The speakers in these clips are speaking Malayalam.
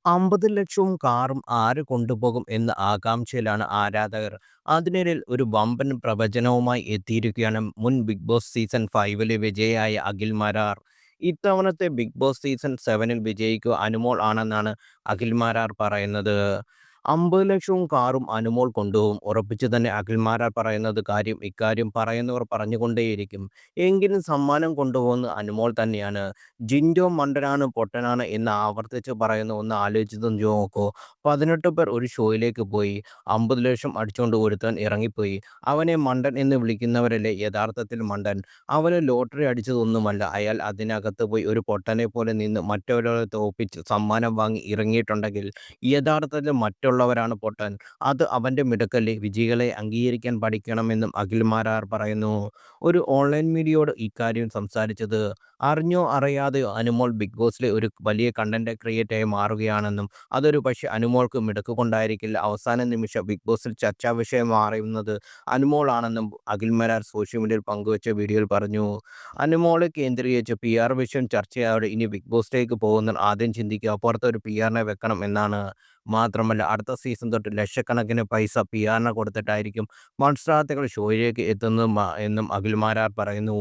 50,00,000 കാറും ആര് കൊണ്ടുപോകും എന്ന ആകാംക്ഷയിലാണ് ആരാധകർ. അതിനിടയിൽ ഒരു വമ്പൻ പ്രവചനവുമായി എത്തിയിരിക്കുകയാണ് മുൻ ബിഗ് ബോസ് സീസൺ 5-ലെ വിജയിയായ അഖിൽ മാരാർ. ഇത്തവണത്തെ ബിഗ് ബോസ് സീസൺ 7-ൽ വിജയിക്കുക അനുമോൾ ആണെന്നാണ് അഖിൽ മാരാർ പറയുന്നത്. 50,00,000 കാറും അനുമോൾ കൊണ്ടുപോകും. ഉറപ്പിച്ചു തന്നെ അഖിൽ മാരാർ പറയുന്നത് ഇക്കാര്യം പറയുന്നവർ പറഞ്ഞുകൊണ്ടേയിരിക്കും. എങ്കിലും സമ്മാനം കൊണ്ടുപോകുന്നത് അനുമോൾ തന്നെയാണ്. ജിൻഡോ മണ്ടനാണ്, പൊട്ടനാണ് എന്ന് ആവർത്തിച്ച് പറയുന്ന ഒന്ന് ആലോചിച്ച് നോക്കൂ. 18 പേർ ഒരു ഷോയിലേക്ക് പോയി. 50,00,000 അടിച്ചുകൊണ്ട് ഒരുത്തൻ ഇറങ്ങിപ്പോയി. അവനെ മണ്ടൻ എന്ന് വിളിക്കുന്നവരല്ലേ യഥാർത്ഥത്തിൽ മണ്ടൻ. അവന് ലോട്ടറി അടിച്ചതൊന്നുമല്ല. അയാൾ അതിനകത്ത് പോയി ഒരു പൊട്ടനെപ്പോലെ നിന്ന് മറ്റൊരാളെ തോൽപ്പിച്ച് സമ്മാനം വാങ്ങി ഇറങ്ങിയിട്ടുണ്ടെങ്കിൽ യഥാർത്ഥത്തിൽ മറ്റുള്ളവരാണ് പൊട്ടൻ. അത് അവൻ്റെ മിടുക്കല്ലേ. വിജയികളെ അംഗീകരിക്കാൻ പഠിക്കണമെന്നും അഖിൽ മാരാർ പറയുന്നു. ഒരു ഓൺലൈൻ മീഡിയയോട് ഇക്കാര്യം സംസാരിച്ചത്. അറിഞ്ഞോ അറിയാതെയോ അനുമോൾ ബിഗ് ബോസിലെ ഒരു വലിയ കണ്ടന്റ് ക്രിയേറ്ററായി മാറുകയാണെന്നും അതൊരു പക്ഷേ അനുമോൾക്ക് മിടുക്ക് കൊണ്ടായിരിക്കില്ല അവസാന നിമിഷം ബിഗ് ബോസിൽ ചർച്ചാ വിഷയം മാറുന്നത് അനുമോളാണെന്നും അഖിൽ മാരാർ സോഷ്യൽ മീഡിയയിൽ പങ്കുവച്ച വീഡിയോയിൽ പറഞ്ഞു. അനുമോളെ കേന്ദ്രീകരിച്ച് പി ആർ വിഷയം ചർച്ചയായോടെ ഇനി ബിഗ് ബോസിലേക്ക് പോകുന്നവർ ആദ്യം ചിന്തിക്കുക പുറത്തൊരു പി ആറിനെ വെക്കണം എന്നാണ്. മാത്രമല്ല അടുത്ത സീസൺ തൊട്ട് ലക്ഷക്കണക്കിന് പൈസ പി ആറിന് കൊടുത്തിട്ടായിരിക്കും മത്സരാർത്ഥികൾ ഷോയിലേക്ക് എത്തുന്നതും എന്നും അഖിൽ മാരാർ പറയുന്നു.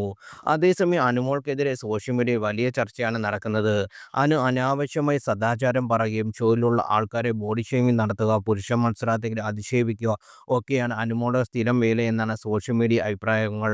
അതേസമയം അനുമോൾക്കെതിരെ സോഷ്യൽ മീഡിയയിൽ വലിയ ചർച്ചയാണ് നടക്കുന്നത്. അനാവശ്യമായി സദാചാരം പറയുകയും ഷോയിലുള്ള ആൾക്കാരെ ബോഡി ഷേമിംഗ് നടത്തുക, പുരുഷ മത്സരാർത്ഥികളെ അധിക്ഷേപിക്കുക ഒക്കെയാണ് അനുമോളുടെ സ്ഥിരം വേലയെന്നാണ് സോഷ്യൽ മീഡിയ അഭിപ്രായങ്ങൾ.